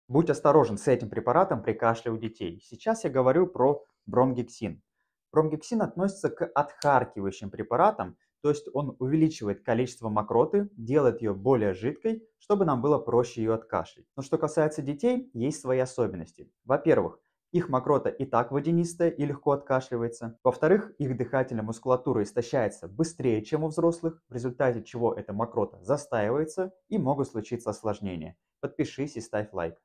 Будь осторожен с этим препаратом при кашле у детей. Сейчас я говорю про бромгексин. Бромгексин относится к отхаркивающим препаратам, то есть он увеличивает количество мокроты, делает ее более жидкой, чтобы нам было проще ее откашлять. Но что касается детей, есть свои особенности. Во-первых, их мокрота и так водянистая и легко откашливается. Во-вторых, их дыхательная мускулатура истощается быстрее, чем у взрослых, в результате чего эта мокрота застаивается и могут случиться осложнения. Подпишись и ставь лайк.